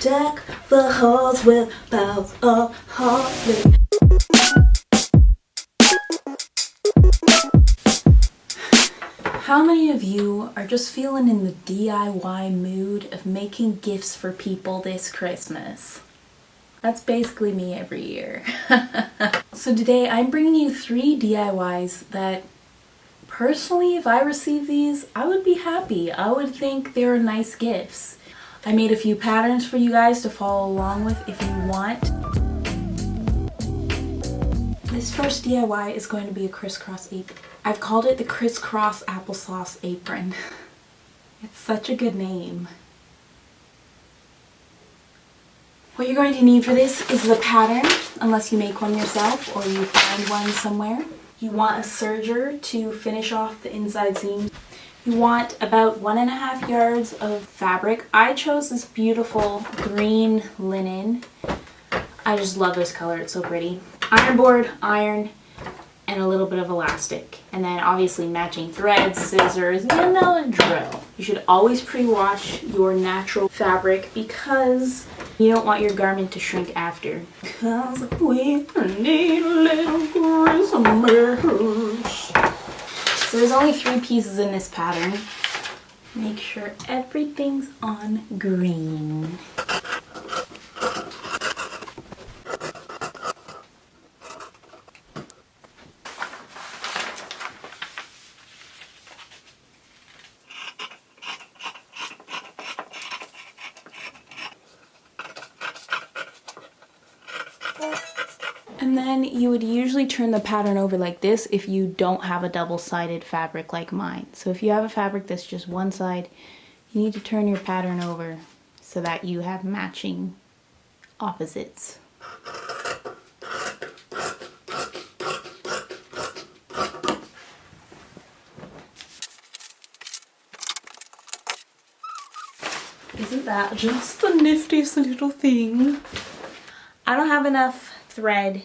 deck the halls with boughs of holly. How many of you are just feeling in the DIY mood of making gifts for people this Christmas? That's basically me every year. So today I'm bringing you 3 DIYs that personally, if I received these, I would be happy. I would think they were nice gifts. I made a few patterns for you guys to follow along with if you want. This first DIY is going to be a crisscross apron. I've called it the crisscross applesauce apron. It's such a good name. What you're going to need for this is the pattern, unless you make one yourself or you find one somewhere. You want a serger to finish off the inside seam. You want about 1.5 yards of fabric. I chose this beautiful green linen. I just love this color, it's so pretty. Iron board, iron, and a little bit of elastic. And then obviously matching threads, scissors, you know the drill. You should always pre-wash your natural fabric because you don't want your garment to shrink after. Cause we need a little Christmas. So there's only 3 pieces in this pattern. Make sure everything's on green. And then you would usually turn the pattern over like this if you don't have a double-sided fabric like mine. So if you have a fabric that's just one side, you need to turn your pattern over so that you have matching opposites. Isn't that just the niftiest little thing? I don't have enough thread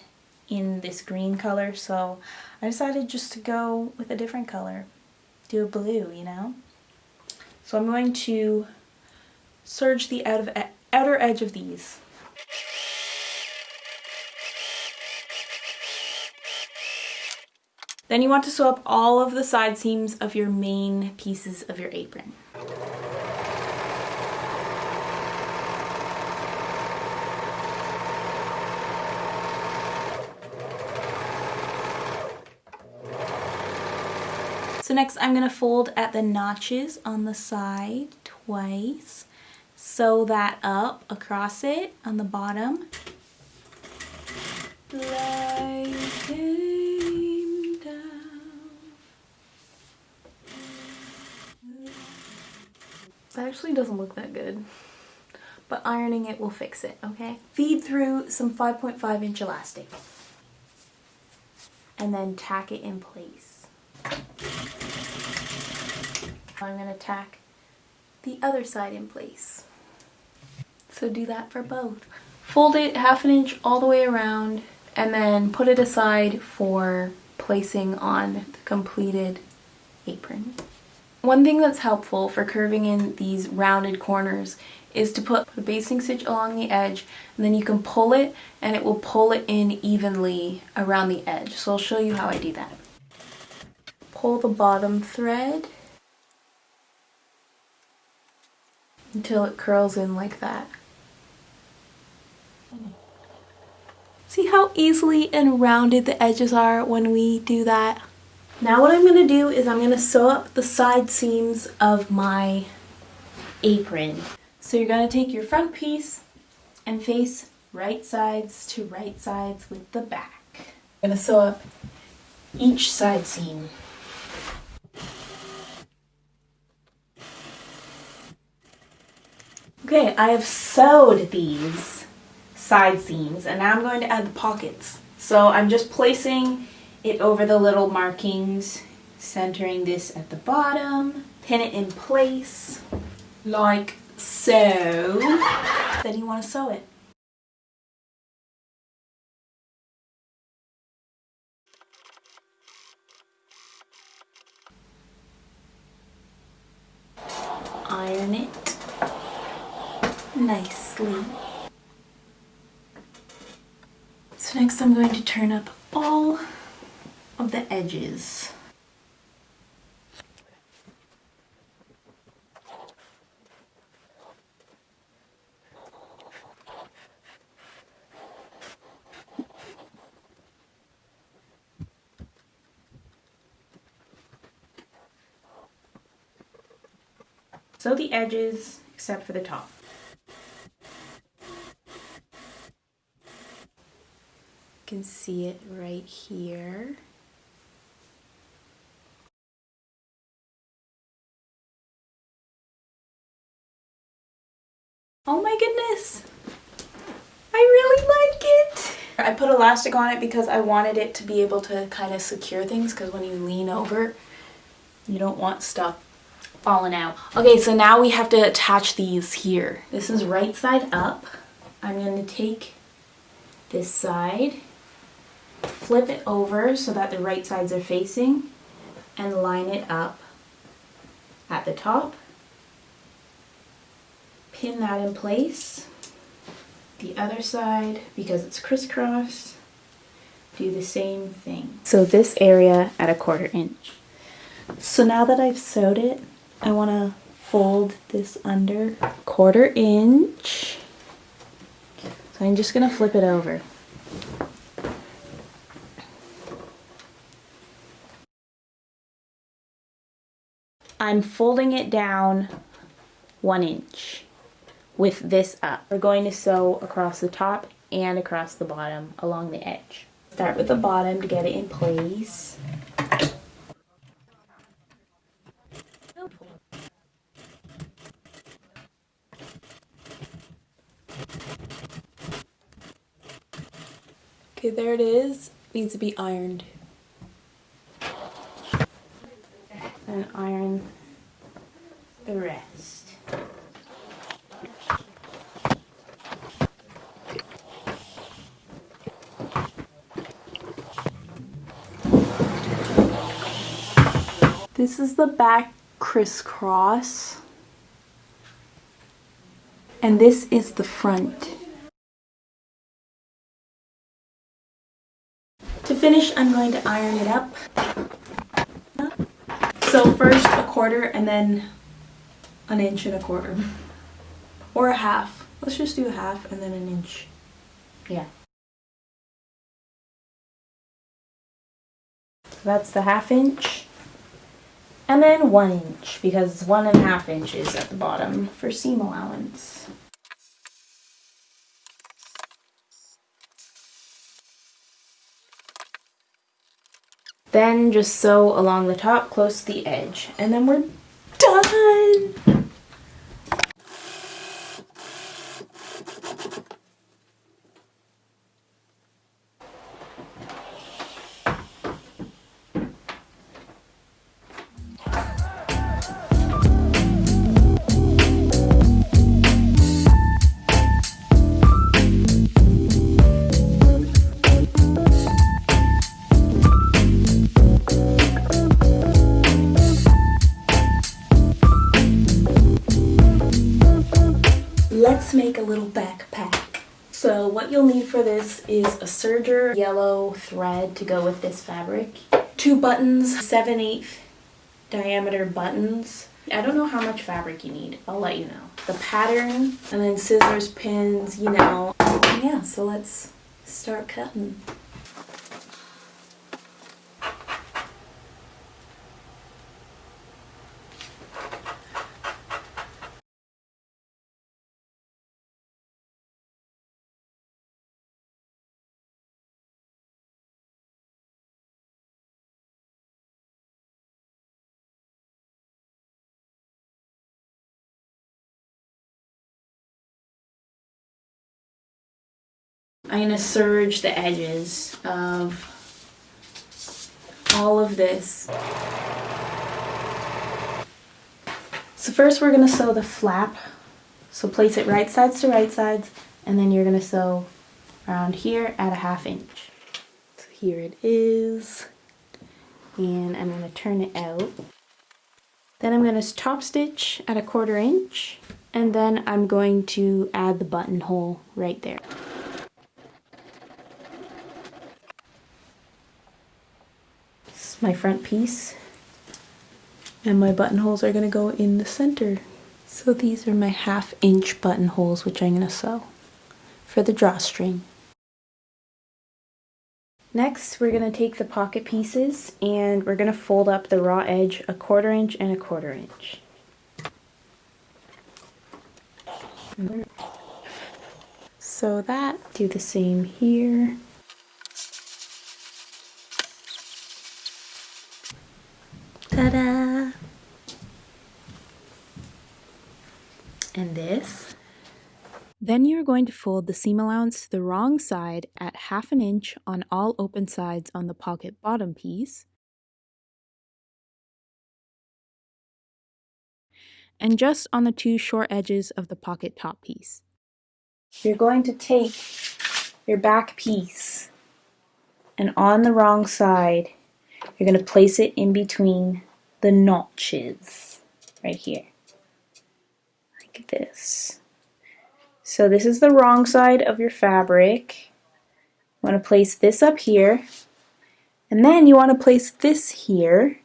in this green color, so I decided just to go with a different color. Do a blue, you know? So I'm going to serge the outer edge of these. Then you want to sew up all of the side seams of your main pieces of your apron. So next I'm going to fold at the notches on the side twice, sew that up across it on the bottom. Light came down. That actually doesn't look that good, but ironing it will fix it, okay? Feed through some 5.5-inch elastic and then tack it in place. I'm going to tack the other side in place. So do that for both. Fold it 1/2 inch all the way around and then put it aside for placing on the completed apron. One thing that's helpful for curving in these rounded corners is to put a basting stitch along the edge, and then you can pull it and it will pull it in evenly around the edge. So I'll show you how I do that. Pull the bottom thread until it curls in like that. See how easily and rounded the edges are when we do that? Now what I'm going to do is I'm going to sew up the side seams of my apron. So you're going to take your front piece and face right sides to right sides with the back. I'm going to sew up each side seam. Okay, I have sewed these side seams and now I'm going to add the pockets. So I'm just placing it over the little markings, centering this at the bottom, pin it in place like so. Then you want to sew it. Iron it nicely. So next I'm going to turn up all of the edges. So the edges, except for the top. You can see it right here. Oh my goodness! I really like it! I put elastic on it because I wanted it to be able to kind of secure things, because when you lean over, you don't want stuff falling out. Okay, so now we have to attach these here. This is right side up. I'm going to take this side, flip it over so that the right sides are facing, and line it up at the top. Pin that in place. The other side, because it's crisscross, do the same thing. So this area at 1/4 inch. So now that I've sewed it, I want to fold this under 1/4 inch. So I'm just going to flip it over. I'm folding it down 1 inch with this up. We're going to sew across the top and across the bottom along the edge. Start with the bottom to get it in place. Okay, there it is. Needs to be ironed. And iron the rest. This is the back crisscross. And this is the front. To finish, I'm going to iron it up. So first 1/4 and then 1 inch and 1/4. Or a half. Let's just do a half and then 1 inch. Yeah. So that's the 1/2 inch. And then 1 inch, because 1½ inches at the bottom for seam allowance. Then just sew along the top close to the edge, and then we're done! Let's make a little backpack. So what you'll need for this is a serger, yellow thread to go with this fabric, 2 buttons, 7/8 diameter buttons. I don't know how much fabric you need. I'll let you know. The pattern, and then scissors, pins, you know. Yeah, so let's start cutting. I'm going to serge the edges of all of this. So first we're going to sew the flap. So place it right sides to right sides, and then you're going to sew around here at 1/2 inch. So here it is, and I'm going to turn it out. Then I'm going to top stitch at 1/4 inch And then I'm going to add the buttonhole right there. This is my front piece. And my buttonholes are going to go in the center. So these are my 1/2 inch buttonholes, which I'm going to sew for the drawstring. Next, we're going to take the pocket pieces and we're going to fold up the raw edge 1/4 inch and 1/4 inch. So that, do the same here. Ta-da! And this. Then you're going to fold the seam allowance to the wrong side at 1/2 inch on all open sides on the pocket bottom piece. And just on the 2 short edges of the pocket top piece. You're going to take your back piece and on the wrong side, you're going to place it in between the notches right here, like this. So this is the wrong side of your fabric. You want to place this up here, and then you want to place this here,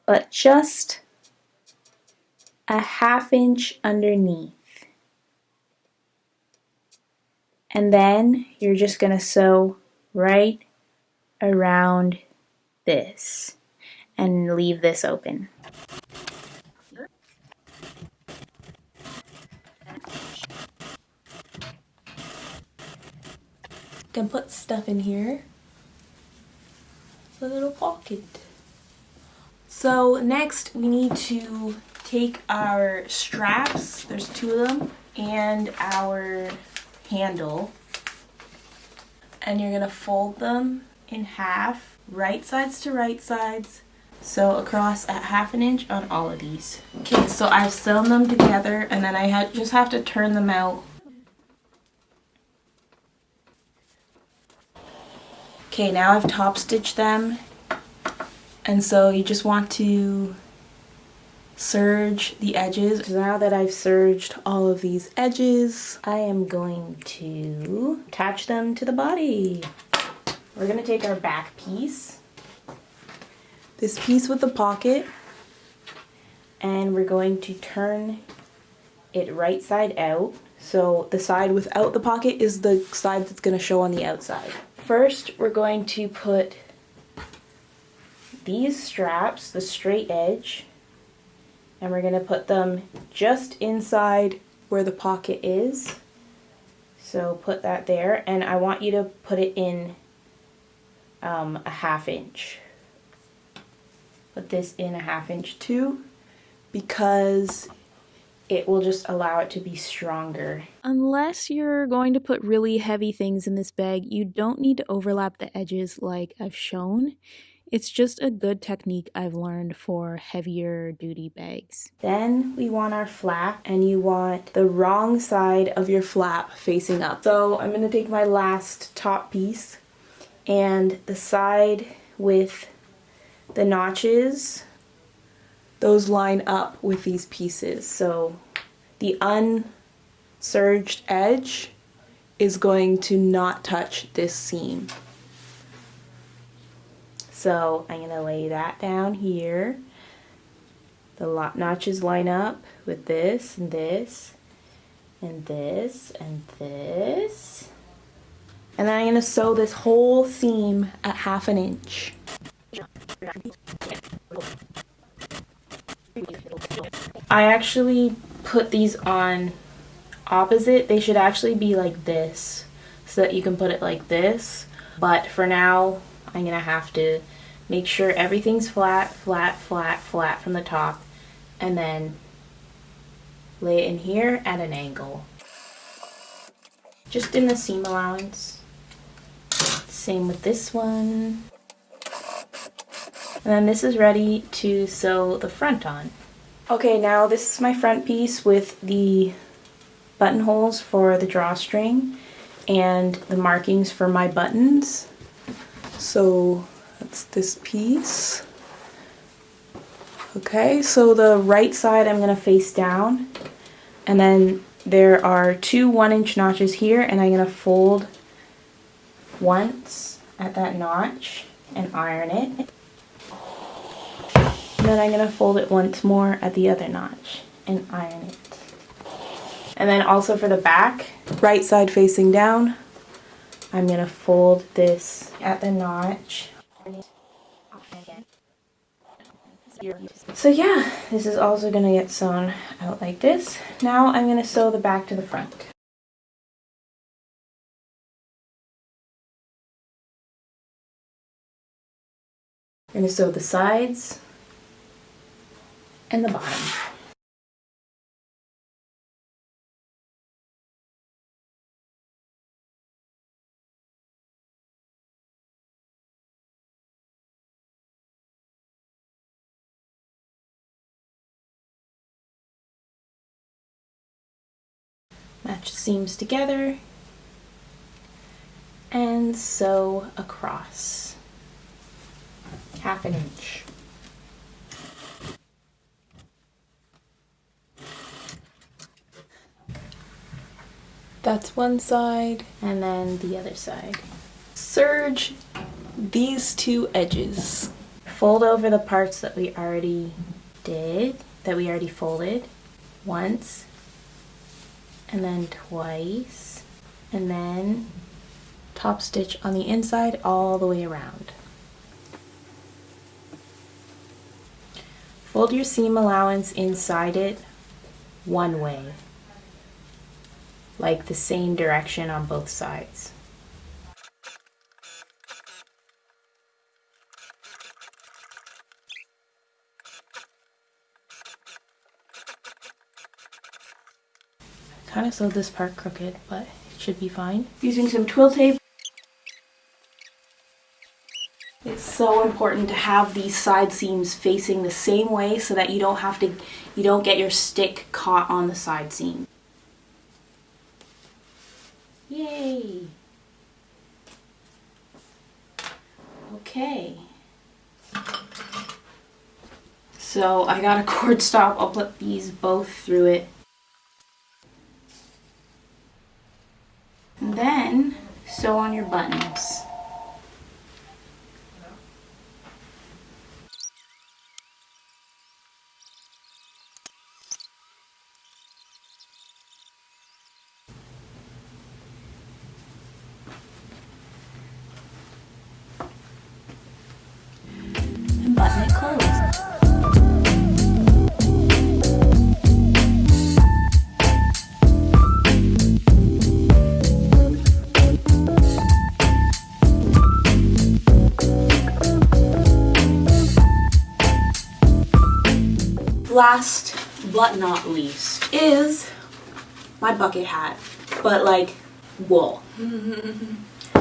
but just a 1/2 inch underneath. And then you're just going to sew right around this and leave this open. Can put stuff in here. It's a little pocket. So next we need to take our straps, there's 2 of them, and our handle, and you're gonna fold them in half, right sides to right sides, so across at 1/2 inch on all of these. Okay, so I've sewn them together, and then I just have to turn them out. Okay, now I've top stitched them, and so you just want to serge the edges. Now that I've serged all of these edges, I am going to attach them to the body. We're going to take our back piece, this piece with the pocket, and we're going to turn it right side out. So the side without the pocket is the side that's going to show on the outside. First, we're going to put these straps, the straight edge, and we're going to put them just inside where the pocket is. So put that there, and I want you to put it in a 1/2 inch. Put this in a 1/2 inch too, because it will just allow it to be stronger. Unless you're going to put really heavy things in this bag, you don't need to overlap the edges like I've shown. It's just a good technique I've learned for heavier duty bags. Then we want our flap, and you want the wrong side of your flap facing up. So I'm going to take my last top piece, and the side with the notches, those line up with these pieces. So the unserged edge is going to not touch this seam. So I'm going to lay that down here. The notches line up with this and this and this and this. And then I'm going to sew this whole seam at 1/2 inch. I actually put these on opposite. They should actually be like this so that you can put it like this. But for now, I'm going to have to make sure everything's flat, flat, flat, flat from the top, and then lay it in here at an angle. Just in the seam allowance. Same with this one. And then this is ready to sew the front on. Okay, now this is my front piece with the buttonholes for the drawstring and the markings for my buttons. So that's this piece. Okay, so the right side I'm going to face down. And then there are two 1-inch notches here, and I'm going to fold once at that notch and iron it. And then I'm going to fold it once more at the other notch and iron it. And then also for the back, right side facing down, I'm going to fold this at the notch. So yeah, this is also going to get sewn out like this. Now I'm going to sew the back to the front. I'm going to sew the sides and the bottom. Match the seams together and sew across 1/2 inch. That's one side, and then the other side. Serge these two edges. Fold over the parts that we already folded once, and then twice, and then top stitch on the inside all the way around. Fold your seam allowance inside it one way, like the same direction on both sides. Kind of sewed this part crooked, but it should be fine. Using some twill tape. It's so important to have these side seams facing the same way so that you don't get your stick caught on the side seam. Yay! Okay. So I got a cord stop. I'll put these both through it. And then sew on your buttons. And button it closed. Last but not least is my bucket hat, but like wool.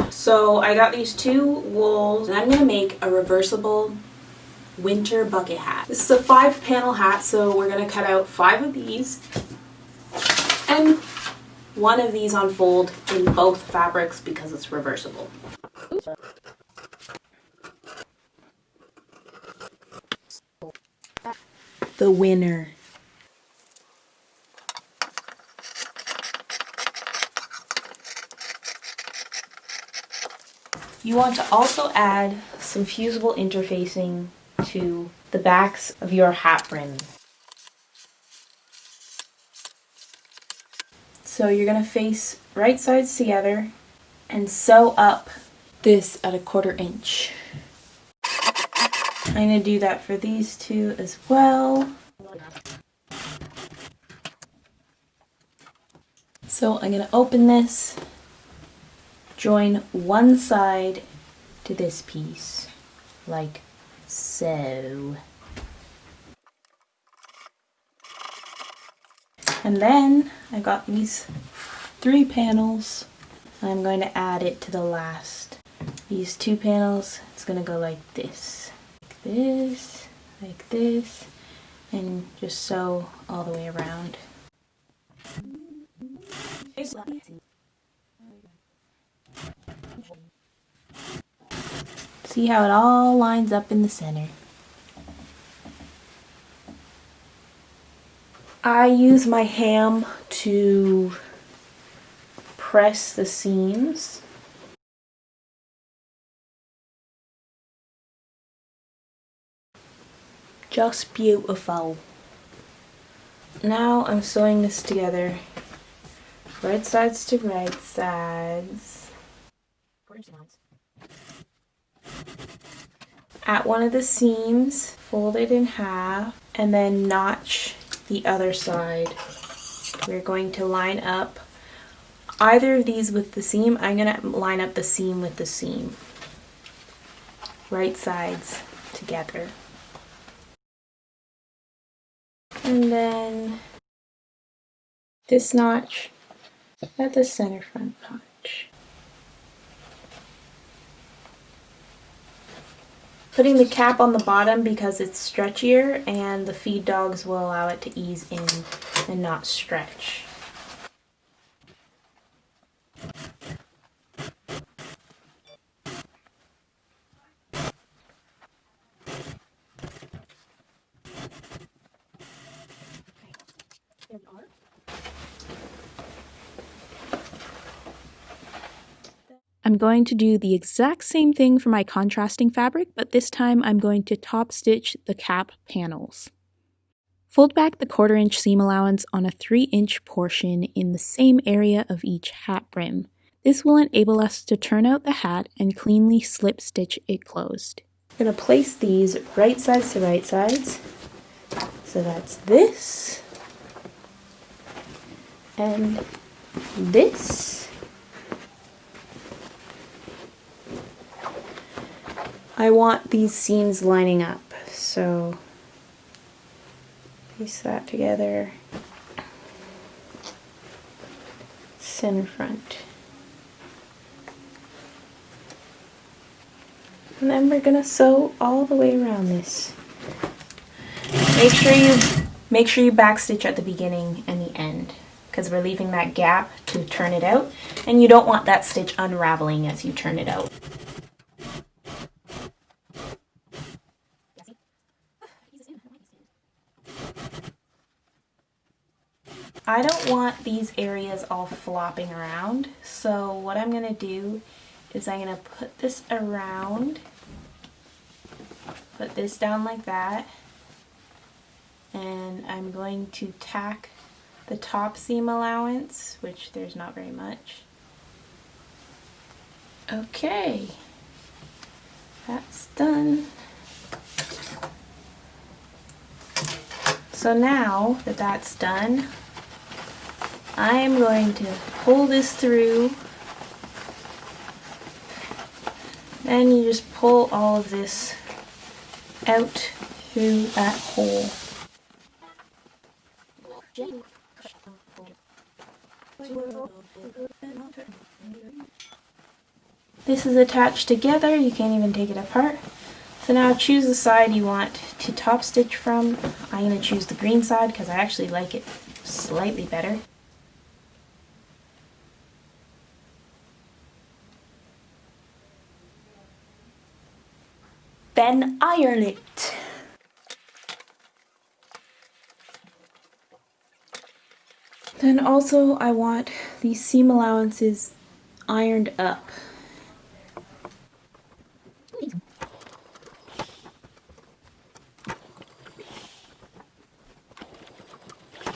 So I got these two wools, and I'm gonna make a reversible winter bucket hat. This is a 5-panel hat, so we're gonna cut out 5 of these and 1 of these on fold in both fabrics because it's reversible. The winner. You want to also add some fusible interfacing to the backs of your hat brim. So you're going to face right sides together and sew up this at 1/4 inch. I'm going to do that for these two as well. So I'm going to open this, join one side to this piece, like so. And then I've got these 3 panels. I'm going to add it to the last. These 2 panels, it's going to go like this. Like this, and just sew all the way around. See how it all lines up in the center. I use my ham to press the seams. Just beautiful. Now I'm sewing this together, right sides to right sides. At one of the seams, fold it in half, and then notch the other side. We're going to line up either of these with the seam. I'm going to line up the seam with the seam. Right sides together. And then this notch at the center front notch. Putting the cap on the bottom because it's stretchier and the feed dogs will allow it to ease in and not stretch. I'm going to do the exact same thing for my contrasting fabric, but this time I'm going to top stitch the cap panels. Fold back the 1/4 inch seam allowance on a 3-inch portion in the same area of each hat brim. This will enable us to turn out the hat and cleanly slip stitch it closed. I'm going to place these right sides to right sides. So that's this and this. I want these seams lining up, so piece that together, center front. And then we're gonna sew all the way around this. Make sure you backstitch at the beginning and the end, because we're leaving that gap to turn it out, and you don't want that stitch unraveling as you turn it out. I don't want these areas all flopping around, so what I'm going to do is I'm going to put this around, put this down like that, and I'm going to tack the top seam allowance, which there's not very much. Okay, that's done. So now that that's done, I'm going to pull this through, then you just pull all of this out through that hole. This is attached together, you can't even take it apart. So now choose the side you want to top stitch from. I'm going to choose the green side because I actually like it slightly better. Then iron it. Then also I want these seam allowances ironed up.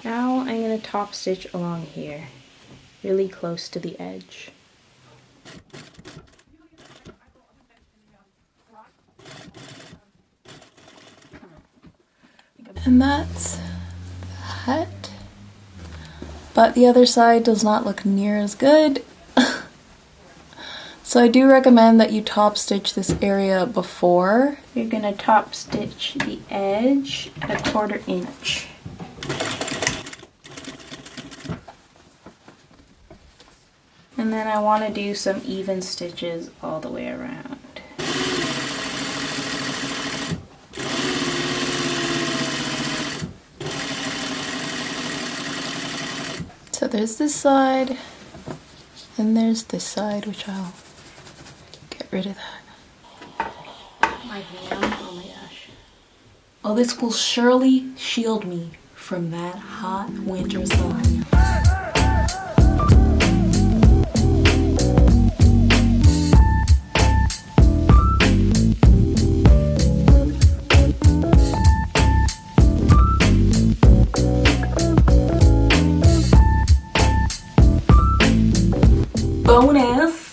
Now I'm going to top stitch along here, really close to the edge. And that's that. But the other side does not look near as good. So I do recommend that you top stitch this area before. You're going to top stitch the edge at 1/4 inch. And then I want to do some even stitches all the way around. So there's this side, and there's this side, which I'll get rid of that. My hand, oh my gosh. Well, this will surely shield me from that hot winter sun. Bonus!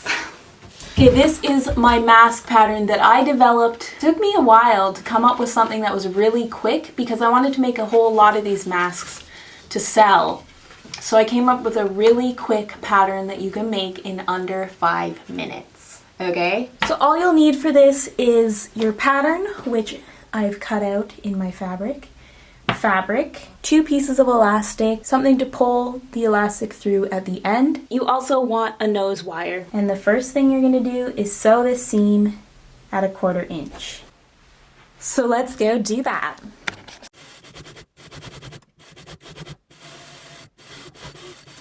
Okay, this is my mask pattern that I developed. It took me a while to come up with something that was really quick because I wanted to make a whole lot of these masks to sell. So I came up with a really quick pattern that you can make in under 5 minutes. Okay? So all you'll need for this is your pattern, which I've cut out in my fabric, 2 pieces of elastic, something to pull the elastic through at the end. You also want a nose wire. And the first thing you're going to do is sew this seam at 1/4 inch. So let's go do that.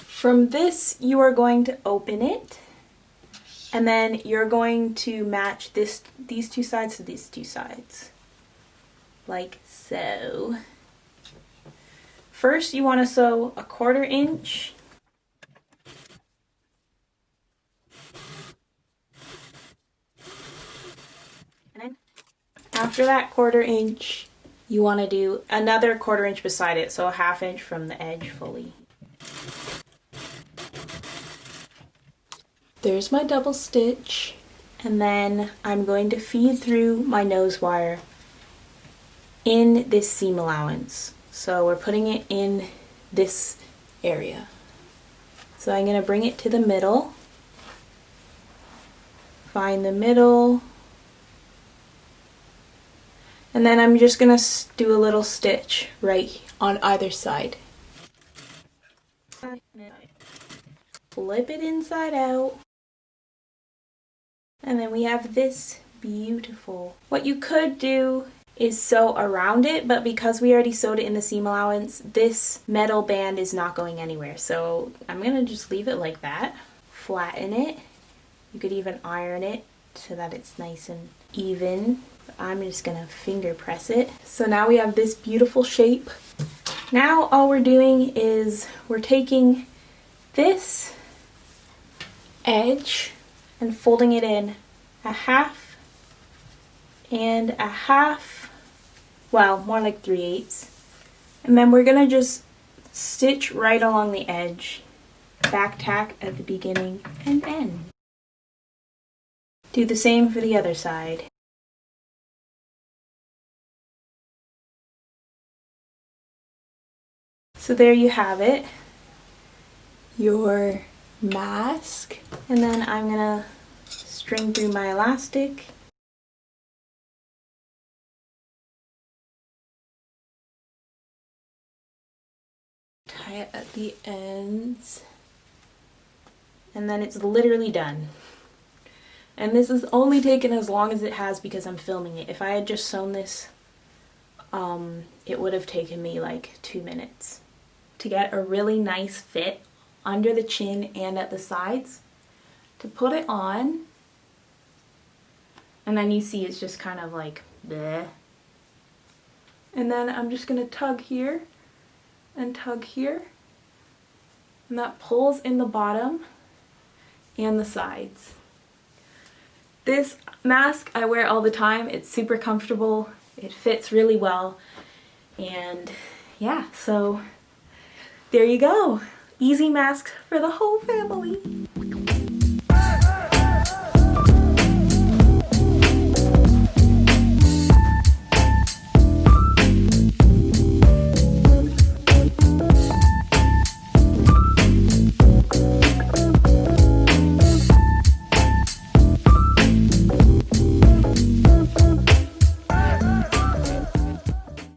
From this, you are going to open it, and then you're going to match these 2 sides to these 2 sides, like so. First, you want to sew 1/4 inch. And then after that 1/4 inch, you want to do another 1/4 inch beside it, so 1/2 inch from the edge fully. There's my double stitch, and then I'm going to feed through my nose wire in this seam allowance. So we're putting it in this area. So I'm going to bring it to the middle, find the middle, and then I'm just going to do a little stitch right on either side. Flip it inside out, and then we have this beautiful. What you could do is sew around it, but because we already sewed it in the seam allowance, this metal band is not going anywhere. So I'm gonna just leave it like that, flatten it. You could even iron it so that it's nice and even. I'm just gonna finger press it. So now we have this beautiful shape. Now all we're doing is we're taking this edge and folding it in 1/2 and 1/2, well, more like 3/8. And then we're gonna just stitch right along the edge, back tack at the beginning and end. Do the same for the other side. So there you have it, your mask. And then I'm gonna string through my elastic. Tie it at the ends, and then it's literally done. And this has only taken as long as it has because I'm filming it. If I had just sewn this, it would have taken me like 2 minutes to get a really nice fit under the chin and at the sides. To put it on, and then you see it's just kind of like bleh. And then I'm just gonna tug here and tug here, and that pulls in the bottom and the sides. This mask I wear all the time. It's super comfortable, it fits really well, and yeah, so there you go. Easy mask for the whole family.